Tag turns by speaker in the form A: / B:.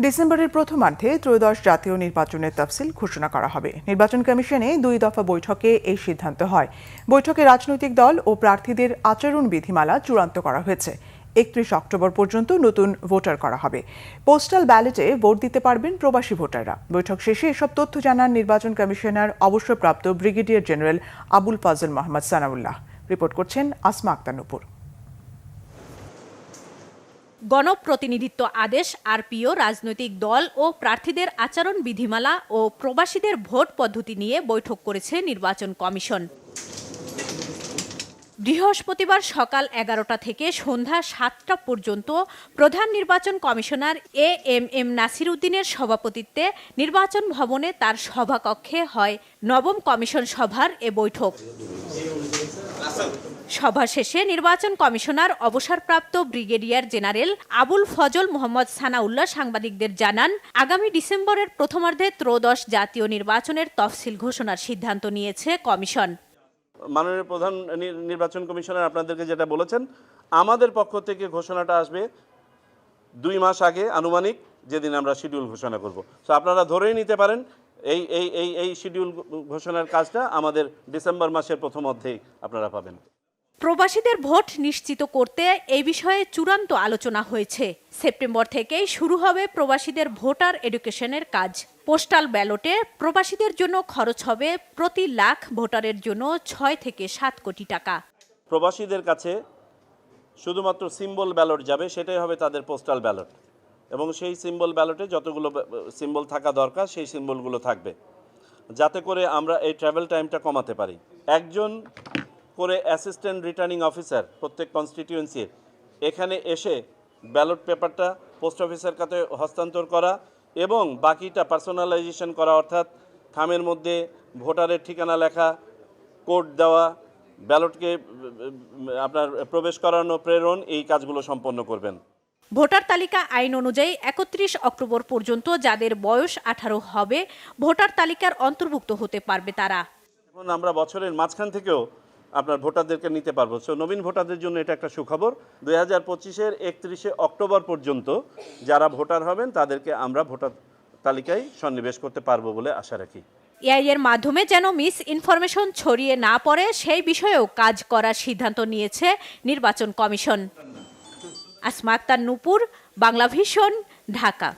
A: ডিসেম্বরের প্রথমার্ধে ত্রয়োদশ জাতীয় নির্বাচনের তফসিল ঘোষণা করা হবে। নির্বাচন কমিশনে 2 দফা বৈঠকে এই সিদ্ধান্ত হয়। বৈঠকে রাজনৈতিক দল ও প্রার্থীদের আচরণ বিধিমালা চূড়ান্ত করা হয়েছে। 31 অক্টোবর পর্যন্ত নতুন ভোটার করা হবে। পোস্টাল ব্যালটে ভোট দিতে পারবেন প্রবাসী ভোটাররা। বৈঠক শেষে এসব তথ্য জানান নির্বাচন কমিশনার অবসরপ্রাপ্ত brigadier general Abul ফাজল Mohammad Sanaullah. Report করছেন আসমা আক্তার নূপুর।
B: গণপ্রতিনিধিত্ব আদেশ, আরপিও, রাজনৈতিক দল ও প্রার্থীদের আচরণ বিধিমালা ও প্রবাসীদের ভোট পদ্ধতি নিয়ে বৈঠক করেছে নির্বাচন কমিশন। বৃহস্পতিবার সকাল 11টা থেকে সন্ধ্যা 7টা পর্যন্ত প্রধান নির্বাচন কমিশনার এএমএম নাসির উদ্দিনের সভাপতিত্বে নির্বাচন ভবনে তার সভাকক্ষে হয় নবম কমিশন সভার এ বৈঠক। সভা শেষে নির্বাচন কমিশনার অবসরপ্রাপ্ত ব্রিগেডিয়ার জেনারেল আবুল ফজল মোহাম্মদ সানাউল্লাহ সাংবাদিকদের জানান, আগামী ডিসেম্বরের প্রথমার্ধে ত্রয়োদশ জাতীয় নির্বাচনের তফসিল ঘোষণার সিদ্ধান্ত নিয়েছে কমিশন।
C: মাননীয় প্রধান নির্বাচন কমিশনার আপনাদেরকে যেটা বলেছেন, আমাদের পক্ষ থেকে ঘোষণাটা আসবে 2 মাস আগে, আনুমানিক যেদিন আমরা শিডিউল ঘোষণা করব। তো আপনারা ধরেই নিতে পারেন এই শিডিউল ঘোষণার কাজটা আমাদের ডিসেম্বর মাসের প্রথমার্ধেই আপনারা পাবেন।
B: প্রবাসীদের ভোট নিশ্চিত করতে এই বিষয়ে চূড়ান্ত আলোচনা হয়েছে। সেপ্টেম্বর থেকেই শুরু হবে প্রবাসীদের ভোটার এডুকেশনের কাজ। পোস্টাল ব্যালটে প্রবাসীদের জন্য খরচ হবে প্রতি লাখ ভোটারের জন্য 6 থেকে 7 কোটি টাকা।
C: প্রবাসীদের কাছে শুধুমাত্র সিম্বল ব্যালট যাবে, সেটাই হবে তাদের পোস্টাল ব্যালট, এবং সেই সিম্বল ব্যালটে যতগুলো সিম্বল থাকা দরকার সেই সিম্বলগুলো থাকবে, যাতে করে আমরা এই ট্রাভেল টাইমটা কমাতে পারি। একজন করে অ্যাসিস্ট্যান্ট রিটার্নিং অফিসার প্রত্যেক কনস্টিটিউয়েন্সির এখানে এসে ব্যালট পেপারটা পোস্ট অফিসের কাছে হস্তান্তর করা এবং বাকিটা পার্সোনালাইজেশন করা, অর্থাৎ খামের মধ্যে ভোটারের ঠিকানা লেখা, কোড দেওয়া, ব্যালটকে আপনার প্রবেশ করানো, প্রেরণ, এই কাজগুলো সম্পন্ন করবেন।
B: ভোটার তালিকা আইন অনুযায়ী 31 অক্টোবর পর্যন্ত যাদের বয়স 18 হবে ভোটার তালিকার অন্তর্ভুক্ত হতে পারবে তারা।
C: এখন আমরা বছরের মাঝখান থেকেও আপনার ভোটারদেরকে নিতে পারবো। সো নবীন ভোটারদের জন্য এটা একটা সুখবর। 2025-এর 31 অক্টোবর পর্যন্ত যারা ভোটার হবেন তাদেরকে আমরা ভোটার তালিকায় সন্নিবেশ করতে পারবো বলে আশা রাখি।
B: এআই এর মাধ্যমে যেন মিস ইনফরমেশন ছড়িয়ে না পড়ে সেই বিষয়েও কাজ করার সিদ্ধান্ত নিয়েছে নির্বাচন কমিশন। আসমা আক্তার নূপুর, বাংলাভিশন, ঢাকা।